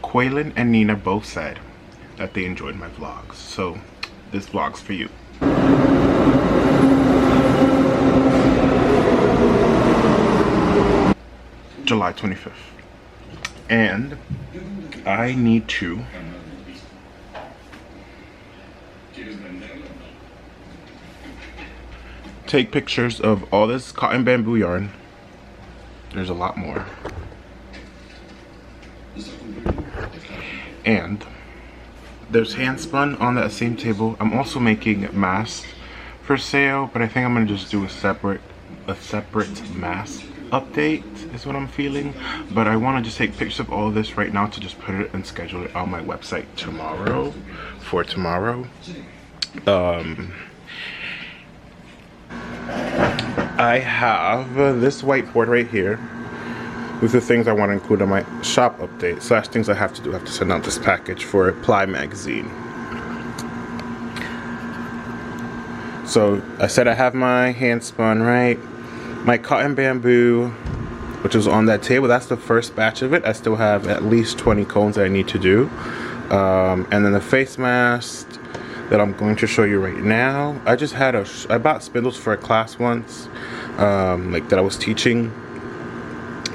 Quaylen and Nina both said that they enjoyed my vlogs, so this vlog's for you. July 25th. And I need to take pictures of all this cotton bamboo yarn. There's a lot more. And there's hand spun on that same table. I'm also making masks for sale, but I think I'm gonna just do a separate mask update is what I'm feeling. But I want to just take pictures of all of this right now to just put it and schedule it on my website tomorrow for tomorrow. I have this whiteboard right here with the things I want to include on my shop update / things I have to do. I have to send out this package for Ply magazine. So I said I have my hand spun, right? My cotton bamboo, which was on that table, that's the first batch of it. I still have at least 20 cones that I need to do. And then the face mask that I'm going to show you right now. I just had I bought spindles for a class once, like that I was teaching.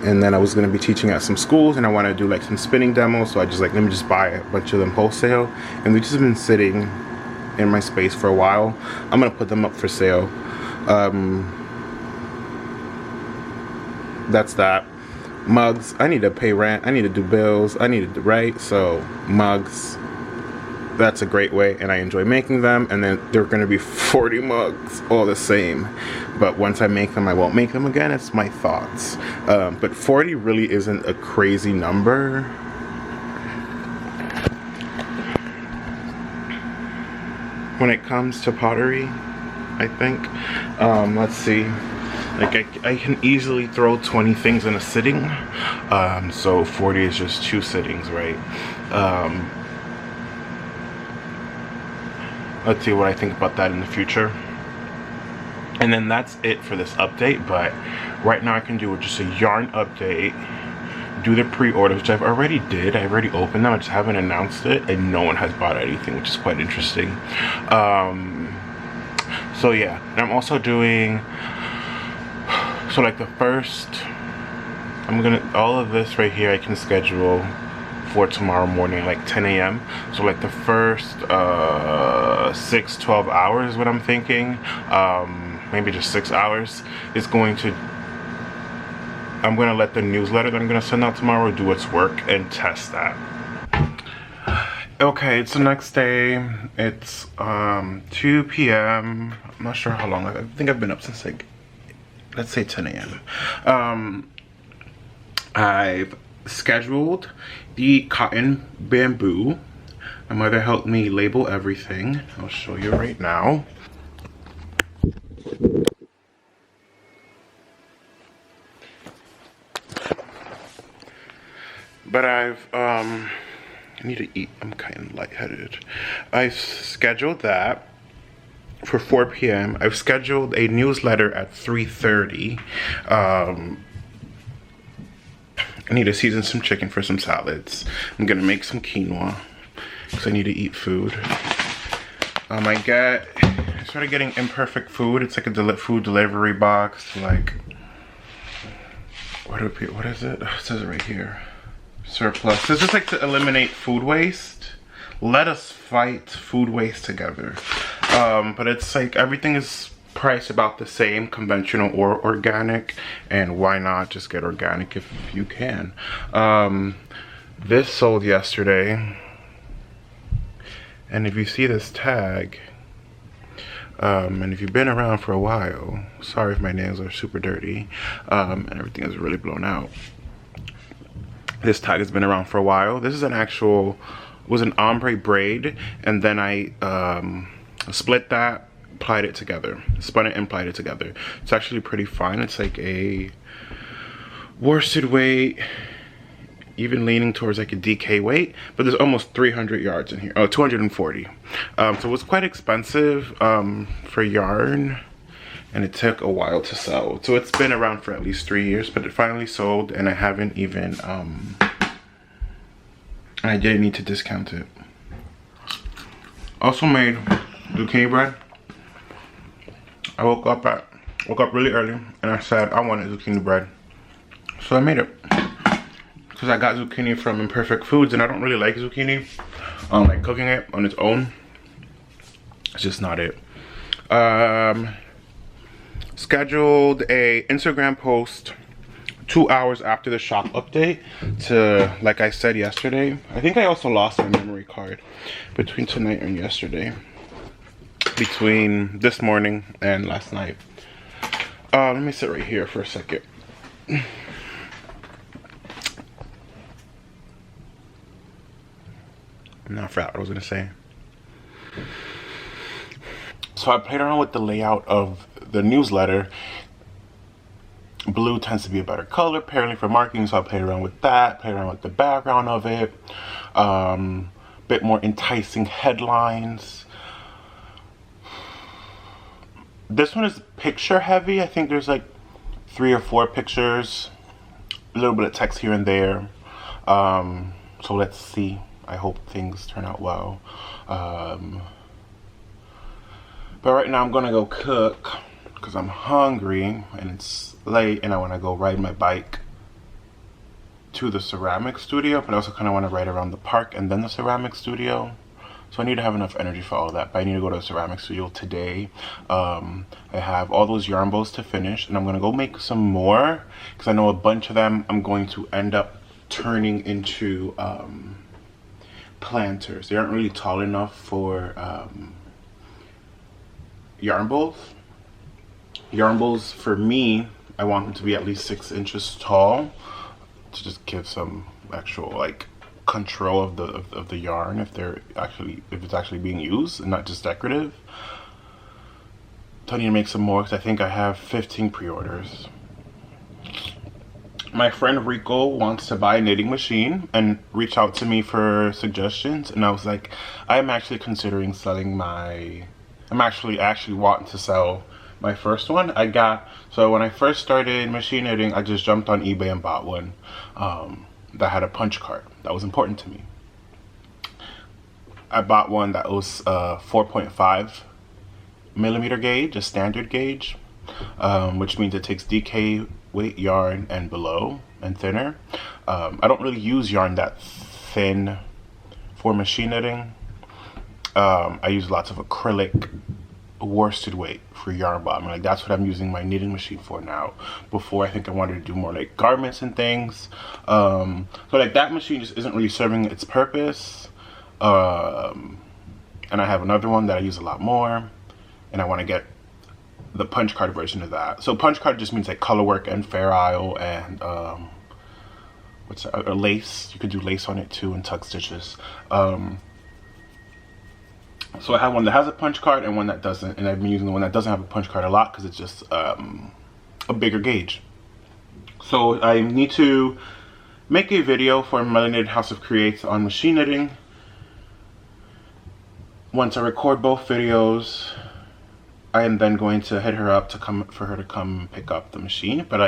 And then I was going to be teaching at some schools, and I want to do like some spinning demos. So I just like, let me just buy a bunch of them wholesale. And they've just been sitting in my space for a while. I'm going to put them up for sale. That's that. Mugs, I need to pay rent, I need to do bills, I need to write, so mugs, that's a great way, and I enjoy making them. And then there are going to be 40 mugs, all the same, but once I make them I won't make them again. It's my thoughts. But 40 really isn't a crazy number. When it comes to pottery, I think. Let's see. Like I can easily throw 20 things in a sitting, so 40 is just 2 sittings, right? Let's see what I think about that in the future. And then that's it for this update, but right now I can do just a yarn update, do the pre-orders, which I've already did. I already opened them, I just haven't announced it, and no one has bought anything, which is quite interesting. So yeah, and I'm also doing, so like the first, all of this right here I can schedule for tomorrow morning, like 10 a.m. So like the first 12 hours is what I'm thinking. Maybe just 6 hours is going to, I'm gonna let the newsletter that I'm gonna send out tomorrow do its work and test that. Okay, it's the next day. It's 2 p.m. I'm not sure how long. I think I've been up since like, let's say 10 a.m. I've scheduled the cotton bamboo. My mother helped me label everything. I'll show you right now. But I need to eat. I'm kind of lightheaded. I've scheduled that for 4 p.m. I've scheduled a newsletter at 3:30. I need to season some chicken for some salads. I'm gonna make some quinoa because I need to eat food. I started getting Imperfect Food. It's like a food delivery box. Like, what is it? Oh, it says it right here. Surplus. This is like to eliminate food waste. Let us fight food waste together. But it's like everything is priced about the same, conventional or organic, and why not just get organic if you can. This sold yesterday, and if you see this tag, and if you've been around for a while, sorry if my nails are super dirty, and everything is really blown out. This tag has been around for a while. This is was an ombre braid, and then I split that, plied it together, spun it and plied it together. It's actually pretty fine. It's like a worsted weight, even leaning towards like a DK weight, but there's almost 300 yards in here. Oh, 240. So it was quite expensive for yarn, and it took a while to sell. So it's been around for at least 3 years, but it finally sold, and I haven't even and I didn't need to discount it. Also made zucchini bread. I woke up really early and I said I wanted zucchini bread, so I made it. Because I got zucchini from Imperfect Foods and I don't really like zucchini. Like cooking it on its own, it's just not it. Scheduled a Instagram post 2 hours after the shop update to, like I said yesterday. I think I also lost my memory card between tonight and yesterday. Between this morning and last night. Let me sit right here for a second. I forgot what I was gonna say. So I played around with the layout of the newsletter. Blue tends to be a better color apparently for marketing, so I played around with that, played around with the background of it, bit more enticing headlines. This one is picture heavy. I think there's like 3 or 4 pictures, a little bit of text here and there. So let's see. I hope things turn out well. But right now I'm gonna go cook because I'm hungry and it's late and I want to go ride my bike to the ceramic studio, but I also kind of want to ride around the park and then the ceramic studio. So I need to have enough energy for all of that, but I need to go to the ceramic studio today. I have all those yarn bows to finish and I'm gonna go make some more because I know a bunch of them I'm going to end up turning into planters. They aren't really tall enough for yarn bowls. Yarn bowls for me, I want them to be at least 6 inches tall to just give some actual like control of the yarn if it's actually being used and not just decorative. So I need to make some more because I think I have 15 pre-orders. My friend Rico wants to buy a knitting machine and reached out to me for suggestions, and I was like, I'm actually considering selling I'm actually wanting to sell my first one. So when I first started machine knitting, I just jumped on eBay and bought one that had a punch card. That was important to me. I bought one that was 4.5 millimeter gauge, a standard gauge, which means it takes DK weight yarn and below and thinner. I don't really use yarn that thin for machine knitting. I use lots of acrylic worsted weight for yarn bottom. Like that's what I'm using my knitting machine for now. Before I think I wanted to do more like garments and things. So like that machine just isn't really serving its purpose. And I have another one that I use a lot more, and I want to get the punch card version of that. So punch card just means like color work and fair isle and what's that? Or lace. You could do lace on it too and tuck stitches. So I have one that has a punch card and one that doesn't, and I've been using the one that doesn't have a punch card a lot because it's just a bigger gauge. So I need to make a video for Melanated House of Creates on machine knitting. Once I record both videos, I am then going to hit her up for her to come pick up the machine. But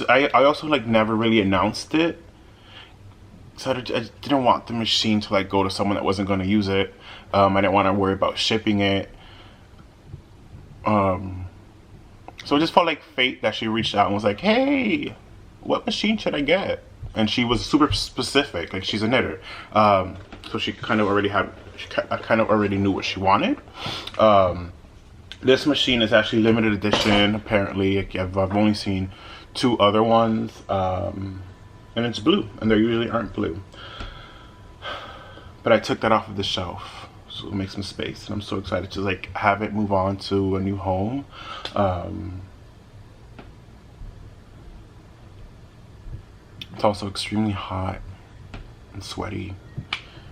I also like never really announced it. So I didn't want the machine to like go to someone that wasn't going to use it. I didn't want to worry about shipping it. So it just felt like fate that she reached out and was like, hey, what machine should I get? And she was super specific, like she's a knitter. So she kind of already knew what she wanted. This machine is actually limited edition, apparently. I've only seen 2 other ones. And it's blue, and there usually aren't blue. But I took that off of the shelf, so it'll make some space, and I'm so excited to like have it move on to a new home. It's also extremely hot and sweaty.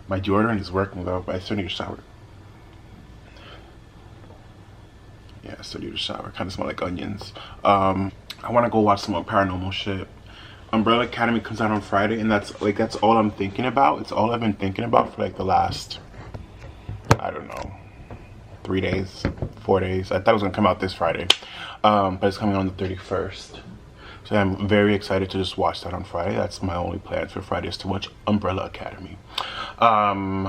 My deodorant is working though, but I still need a shower. Yeah, I still need a shower. Kind of smell like onions. I want to go watch some more paranormal shit. Umbrella Academy comes out on Friday, and that's all I'm thinking about. It's all I've been thinking about for like the last, I don't know, 3 days, 4 days. I thought it was gonna come out this Friday, but it's coming on the 31st. So I'm very excited to just watch that on Friday. That's my only plan for Friday, is to watch Umbrella Academy. And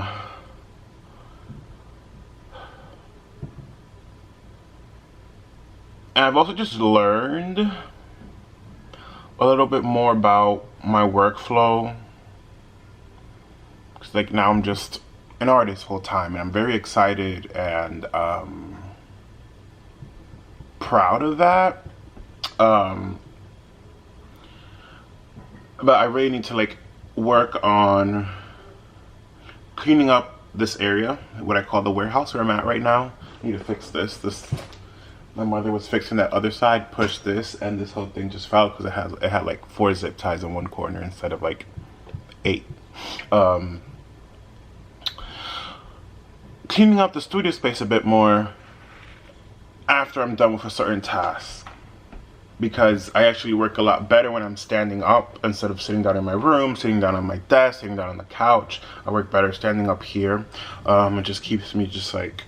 I've also just learned a little bit more about my workflow. Cause like now I'm just an artist full time, and I'm very excited and proud of that. But I really need to like work on cleaning up this area, what I call the warehouse where I'm at right now. I need to fix this. My mother was fixing that other side, pushed this, and this whole thing just fell because it had like 4 zip ties in one corner instead of like 8. Cleaning up the studio space a bit more after I'm done with a certain task, because I actually work a lot better when I'm standing up instead of sitting down in my room, sitting down on my desk, sitting down on the couch. I work better standing up here. It just keeps me just like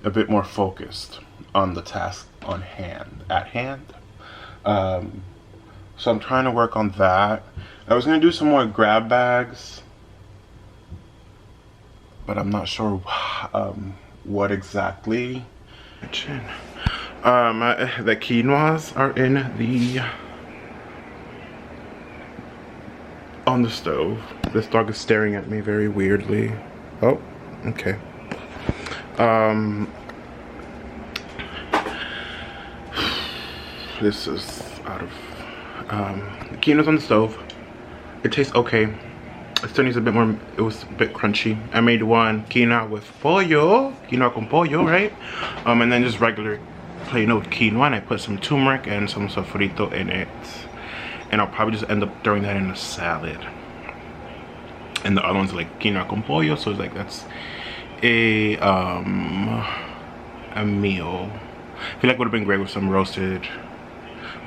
a bit more focused on the task at hand. So I'm trying to work on that. I was gonna do some more grab bags, but I'm not sure what exactly. The quinoas are on the stove. This dog is staring at me very weirdly. Oh, okay. This is out of the quinoa's on the stove. It tastes okay. It still needs a bit more. It was a bit crunchy. I made one quinoa with pollo, quinoa con pollo, right? And then just regular plain old quinoa, and I put some turmeric and some sofrito in it. And I'll probably just end up throwing that in a salad. And the other one's like quinoa con pollo, so it's like that's a meal. I feel like it would have been great with some roasted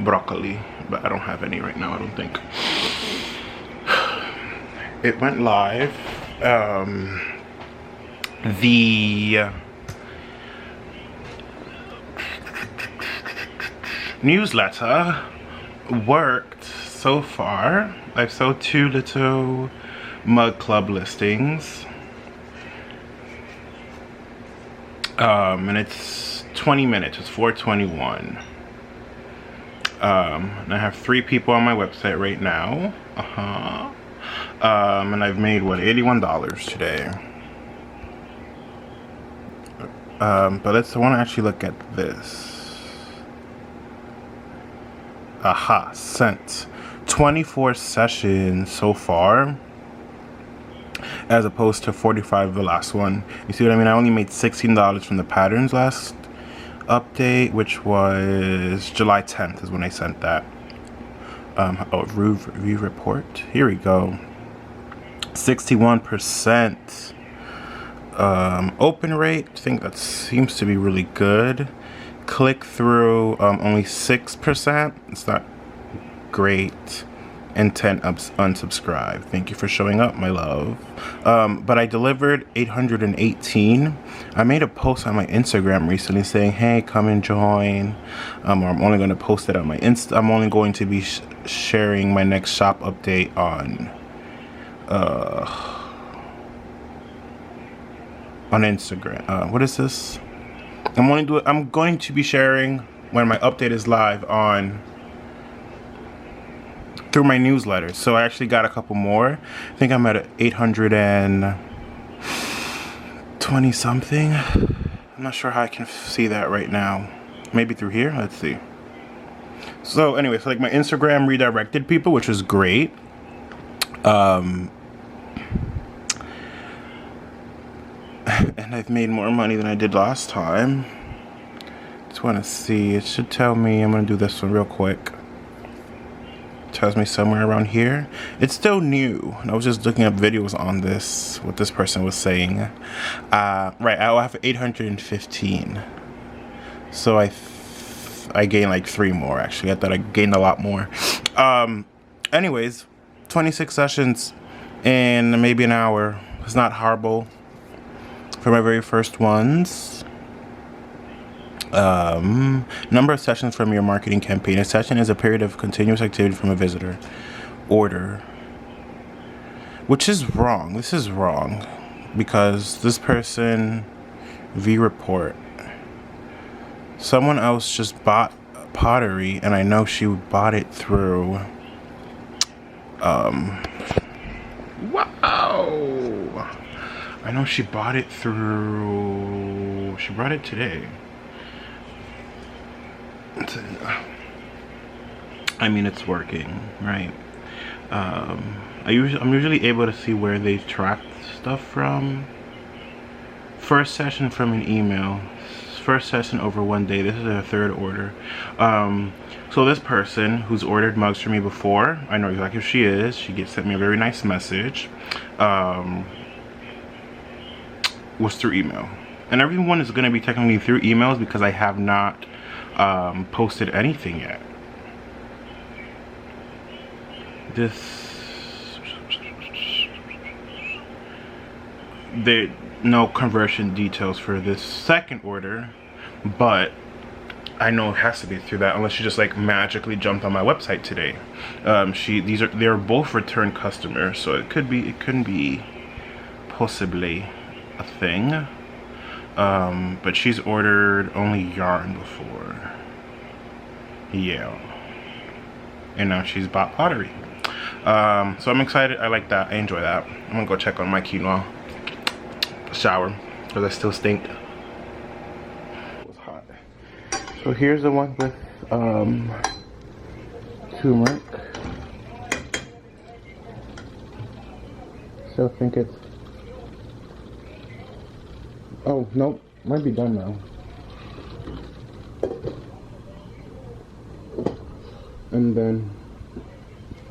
broccoli, but I don't have any right now, I don't think. It went live. The newsletter worked so far. I've sold 2 little mug club listings. And it's 20 minutes, it's 4:21. And I have 3 people on my website right now. And I've made what, $81 today. But I want to actually look at this. Aha, sent 24 sessions so far, as opposed to 45 the last one. You see what I mean? I only made $16 from the patterns last update, which was July 10th is when I sent that. Review report. Here we go. 61% open rate. I think that seems to be really good. Click through, only 6%. It's not great. Intent unsubscribe. Thank you for showing up, my love. But I delivered 818. I made a post on my Instagram recently saying, hey, come and join. Or I'm only going to post it on my Insta. I'm only going to be sharing my next shop update on Instagram. What is this? I'm going to be sharing when my update is live through my newsletter. So I actually got a couple more. I think I'm at 820 something. I'm not sure how I can see that right now. Maybe through here. Let's see. So anyway, so like my Instagram redirected people, which was great. And I've made more money than I did last time. Just want to see. It should tell me. I'm going to do this one real quick. Tells me somewhere around here. It's still new. And I was just looking up videos on this, what this person was saying. Right, I'll have 815. So I gained like 3 more, actually. I thought I gained a lot more. Anyways, 26 sessions in maybe an hour. It's not horrible for my very first ones. Number of sessions from your marketing campaign. A session is a period of continuous activity from a visitor. Order. which is wrong. This is wrong because this person, V report, someone else just bought pottery, and I know she bought it through wow, I know she bought it through, she brought it today. I mean, it's working, right? I'm usually able to see where they tracked stuff from. First session from an email. First session over 1 day. This is their third order. So this person who's ordered mugs for me before, I know exactly who she is. She sent me a very nice message. Was through email. And everyone is going to be technically through emails because I have not posted anything yet. There no conversion details for this second order, but I know it has to be through that unless she just like magically jumped on my website today. They're both return customers, so it couldn't be possibly a thing. But she's ordered only yarn before. Yeah. And now she's bought pottery. So I'm excited. I like that. I enjoy that. I'm gonna go check on my quinoa. Shower, because I still stink. It was hot. So here's the one with turmeric. Still think it's, oh nope, might be done now. And then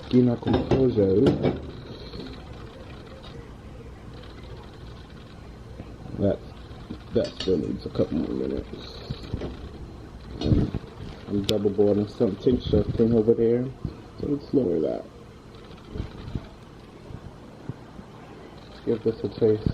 quinoa composo. That still needs a couple more minutes. I'm double boiling some tincture thing over there, so let's lower that. Let's give this a taste.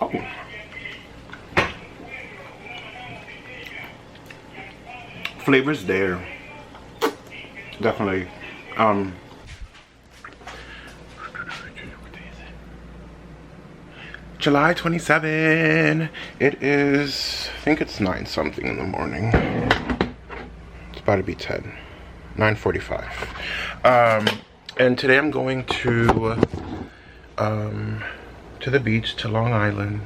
Oh. Flavor's there. Definitely. July 27. It is, I think it's 9 something in the morning. It's about to be 10. 9:45. And today I'm going to the beach, to Long Island,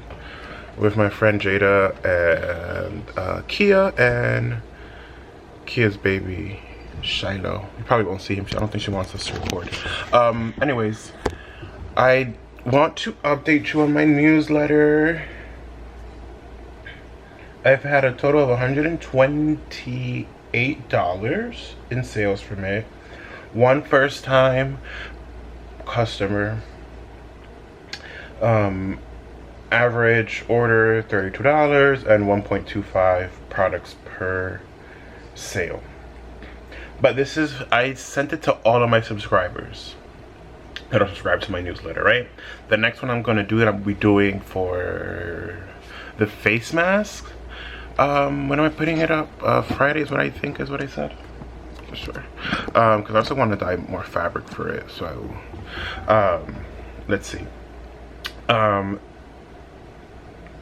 with my friend Jada and Kia and Kia's baby Shiloh. You probably won't see him. I don't think she wants us to record. Anyways, I want to update you on my newsletter. I've had a total of $128 in sales from it. One first time customer. Average order $32 and 1.25 products per sale. But this is, I sent it to all of my subscribers that are subscribed to my newsletter, right? The next one I'm going to do that I'll be doing for the face mask. When am I putting it up? Friday is what I think is what I said. For sure. Because I also want to dye more fabric for it. So, let's see.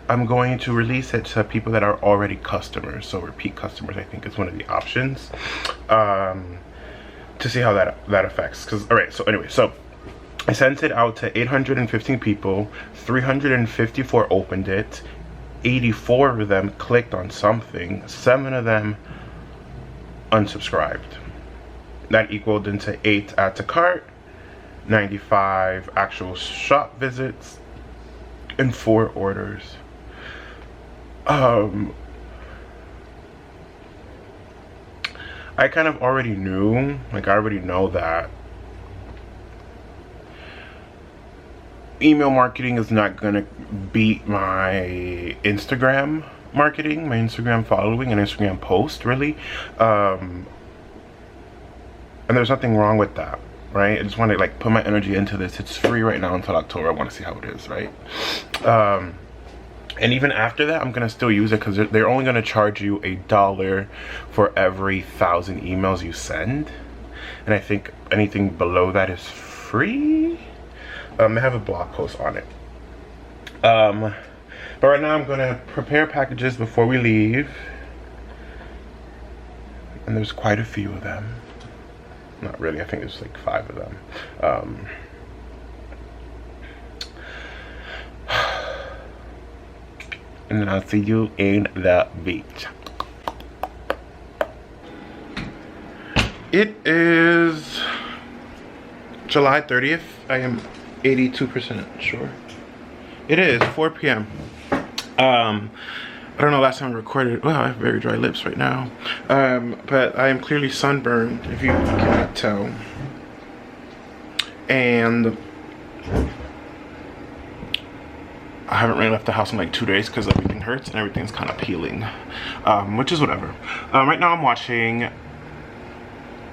I'm going to release it to people that are already customers. So repeat customers, I think, is one of the options. To see how that affects. Because, all right, so anyway, so I sent it out to 815 people. 354 opened it. 84 of them clicked on something. 7 of them unsubscribed. That equaled into 8 add to cart, 95 actual shop visits, and 4 orders. I kind of already knew, like I already know that email marketing is not gonna beat my Instagram marketing, my Instagram following and Instagram post, really. And there's nothing wrong with that, right? I just want to like put my energy into this. It's free right now until October. I want to see how it is, right? And even after that, I'm gonna still use it because they're only gonna charge you $1 for every 1,000 emails you send. And I think anything below that is free. I have a blog post on it. But right now I'm gonna prepare packages before we leave. And there's quite a few of them. Not really, I think there's like 5 of them. And then I'll see you in the beach. It is July 30th. I am 82% sure. It is 4 p.m. I don't know last time I recorded. Well, I have very dry lips right now. But I am clearly sunburned, if you cannot tell. And I haven't really left the house in like 2 days because everything hurts and everything's kind of peeling, which is whatever. Right now I'm watching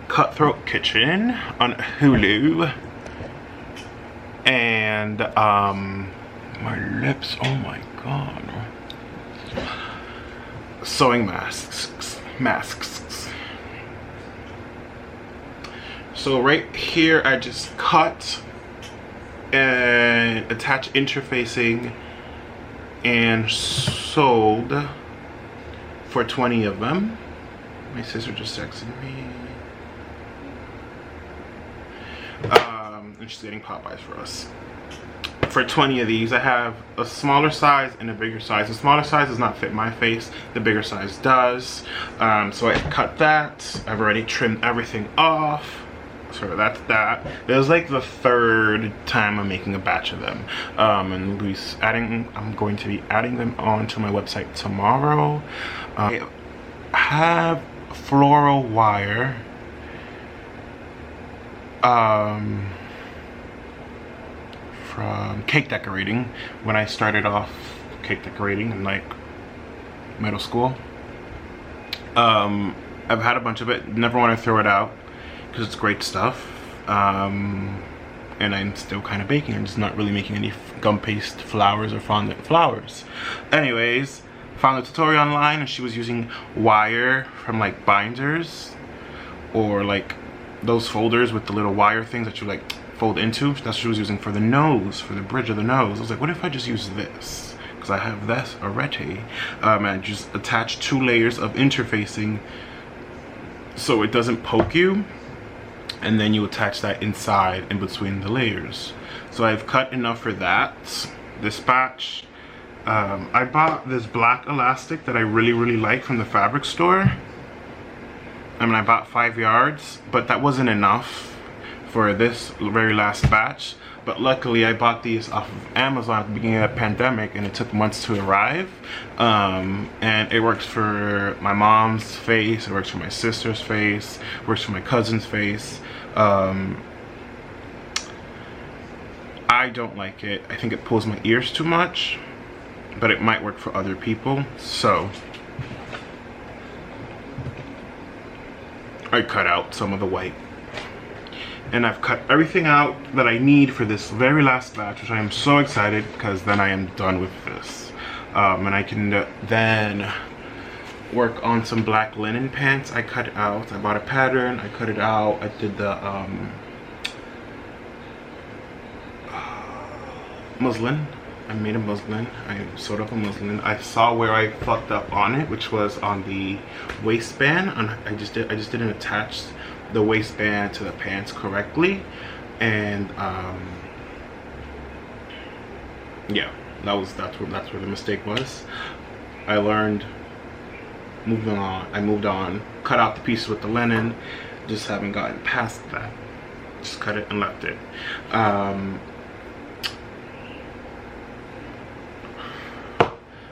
Cutthroat Kitchen on Hulu, and my lips, oh my god. Sewing masks. So right here I just cut and attach interfacing and sold for 20 of them. My sister just texted me. And she's getting Popeyes for us. For 20 of these, I have a smaller size and a bigger size. The smaller size does not fit my face, the bigger size does. So I cut that. I've already trimmed everything off. So that's that. It was like the 3rd time I'm making a batch of them. And I'm going to be adding them onto my website tomorrow. I have floral wire. From cake decorating, when I started off cake decorating in like middle school. I've had a bunch of it, never want to throw it out because it's great stuff. And I'm still kind of baking. I'm just not really making any gum paste flowers or fondant flowers. Anyways, found a tutorial online and she was using wire from like binders or like those folders with the little wire things that you like fold into. That's what she was using for the nose, for the bridge of the nose. I was like, what if I just use this? Because I have this already. And I just attach 2 layers of interfacing so it doesn't poke you. And then you attach that inside in between the layers. So I've cut enough for that. This batch. I bought this black elastic that I really like from the fabric store. I mean, I bought 5 yards, but that wasn't enough for this very last batch. But luckily I bought these off of Amazon at the beginning of the pandemic and it took months to arrive. And it works for my mom's face, it works for my sister's face, it works for my cousin's face. I don't like it. I think it pulls my ears too much, but it might work for other people. So I cut out some of the white. And I've cut everything out that I need for this very last batch, which I am so excited because then I am done with this. And I can then work on some black linen pants I cut out. I bought a pattern, I cut it out, I did the muslin. I made a muslin, I sewed up a muslin. I saw where I fucked up on it, which was on the waistband. I just didn't attach the waistband to the pants correctly, and yeah, that's where the mistake was. I learned, I moved on, cut out the pieces with the linen, just haven't gotten past that. Just cut it and left it.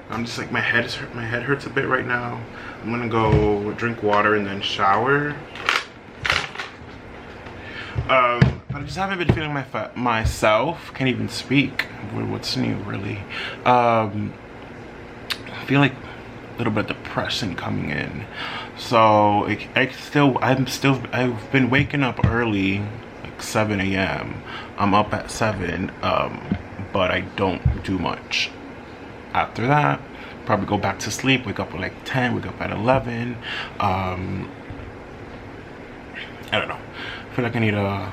I'm just like, my head hurts a bit right now. I'm gonna go drink water and then shower. But I just haven't been feeling myself. Can't even speak. What's new, really? I feel like little bit of depression coming in. So I've been waking up early, like 7 a.m. I'm up at 7, but I don't do much after that. Probably go back to sleep, wake up at like 10, wake up at 11. I don't know. I feel like I need to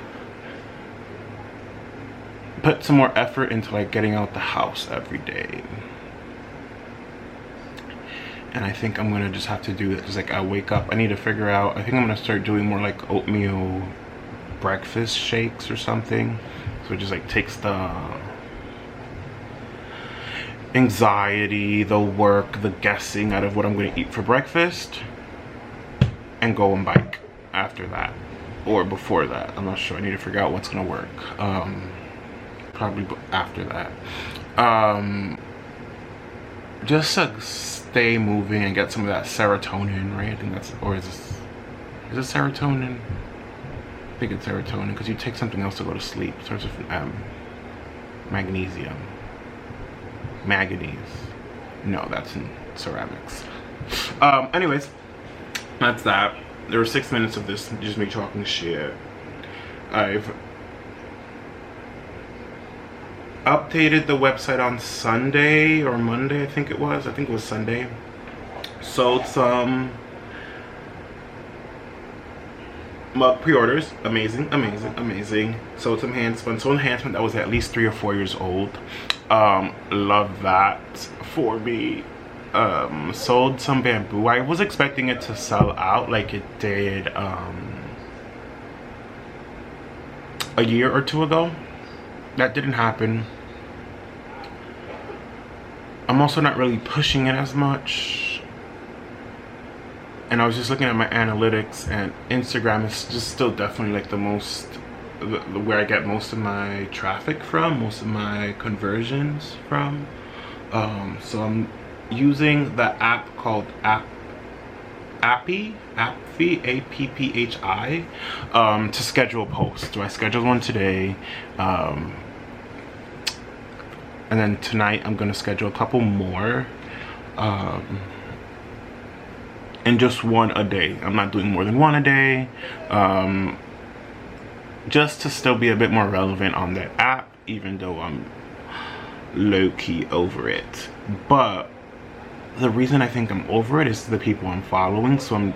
put some more effort into like getting out the house every day. And I think I'm gonna just have to do it. Just like I wake up, I need to figure out, I think I'm gonna start doing more like oatmeal breakfast shakes or something. So it just like takes the anxiety, the work, the guessing out of what I'm gonna eat for breakfast, and go and bike after that. Or before that, I'm not sure. I need to figure out what's gonna work. Probably after that. Just to stay moving and get some of that serotonin, right? I think that's, or is it serotonin? I think it's serotonin, because you take something else to go to sleep. It starts with an M. Magnesium. Manganese. No, that's in ceramics. Anyways, that's that. There were 6 minutes of this, just me talking shit. I've updated the website on Sunday or Monday, I think it was. I think it was Sunday. Sold some mug pre-orders. Amazing, amazing, amazing. Sold some enhancement. Sold enhancement that was at least 3 or 4 years old. Love that for me. Sold some bamboo. I was expecting it to sell out like it did a year or 2 ago. That didn't happen. I'm also not really pushing it as much. And I was just looking at my analytics, and Instagram is just still definitely like the most, where I get most of my traffic from, most of my conversions from. So I'm using the app called Appy, A-P-P-H-I, to schedule posts. So I scheduled one today, and then tonight I'm gonna schedule a couple more, and just one a day. I'm not doing more than one a day, just to still be a bit more relevant on that app, even though I'm low-key over it. But the reason I think I'm over it is the people I'm following. So I'm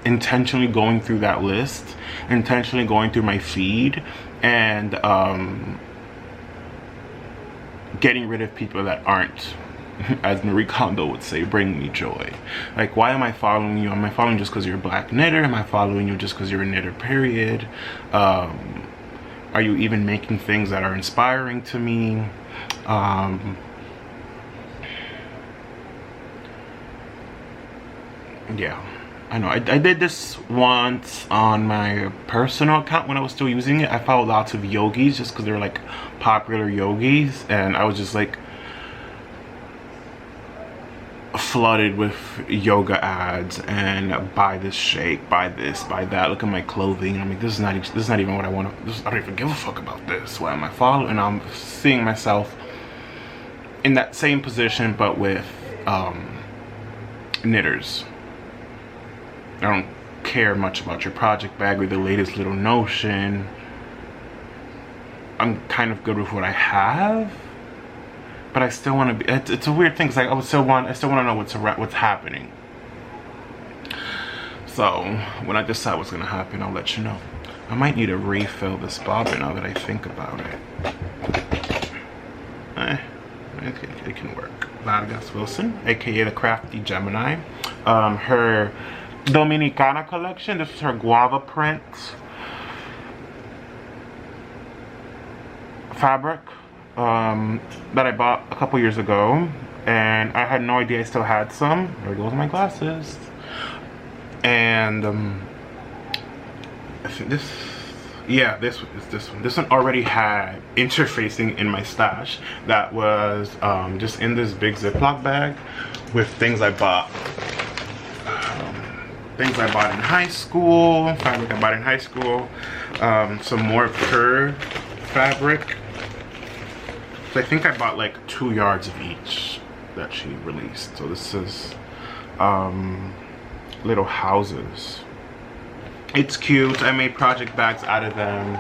intentionally going through that list, intentionally going through my feed, and getting rid of people that aren't, as Marie Kondo would say, bring me joy. Like, why am I following you? Am I following just because you're a black knitter? Am I following you just because you're a knitter, period? Are you even making things that are inspiring to me? Yeah, I know. I did this once on my personal account when I was still using it. I followed lots of yogis just because they're like popular yogis, and I was just like flooded with yoga ads and buy this shake, buy this, buy that. Look at my clothing. And I'm like, this is not even what I want to. I don't even give a fuck about this. Why am I following? And I'm seeing myself in that same position, but with knitters. I don't care much about your project bag or the latest little notion. I'm kind of good with what I have, but I still want to be. It's a weird thing, because I still want to know what's happening. So when I decide what's gonna happen, I'll let you know. I might need to refill this bobbin now that I think about it. It can work. Vargas Wilson, aka the Crafty Gemini. Her Dominicana collection. This is her guava print fabric that I bought a couple years ago, and I had no idea I still had some. There goes my glasses. And I think this one. This one already had interfacing in my stash that was just in this big Ziploc bag with things I bought. Things I bought in high school, fabric I bought in high school, some more of her fabric. So I think I bought like 2 yards of each. that she released. So this is little houses. It's cute. I made project bags out of them.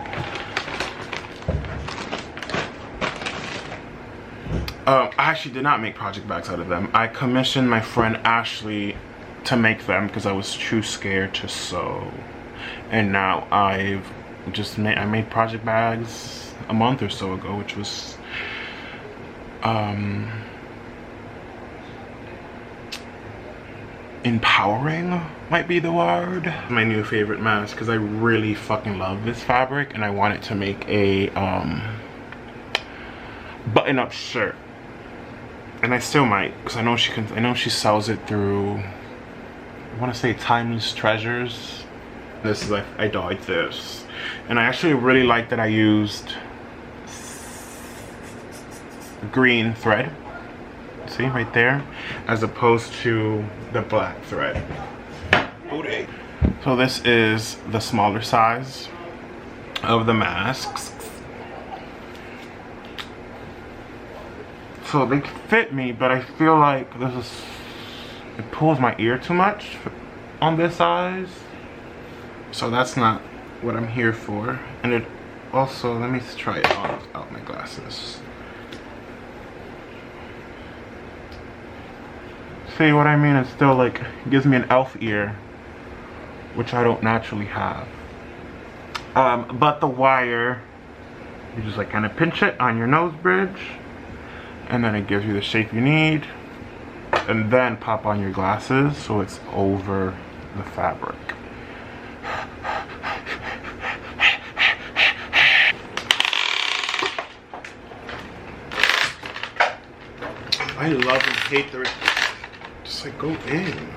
I actually did not make project bags out of them. I commissioned my friend Ashley to make them because I was too scared to sew. And now I made project bags a month or so ago, which was empowering might be the word. My new favorite mask because I really fucking love this fabric and I wanted to make a button-up shirt. And I still might, because I know she sells it through, I want to say Timeless Treasures. This is like, I dyed this. And I actually really like that I used green thread. See, right there, as opposed to the black thread. So this is the smaller size of the masks. So they fit me, but I feel like it pulls my ear too much on this size. So that's not what I'm here for. And it also, let me try it on without my glasses. See what I mean? It still like gives me an elf ear, which I don't naturally have. But the wire, you just like kind of pinch it on your nose bridge, and then it gives you the shape you need, and then pop on your glasses so it's over the fabric. I love and hate the, just like go in.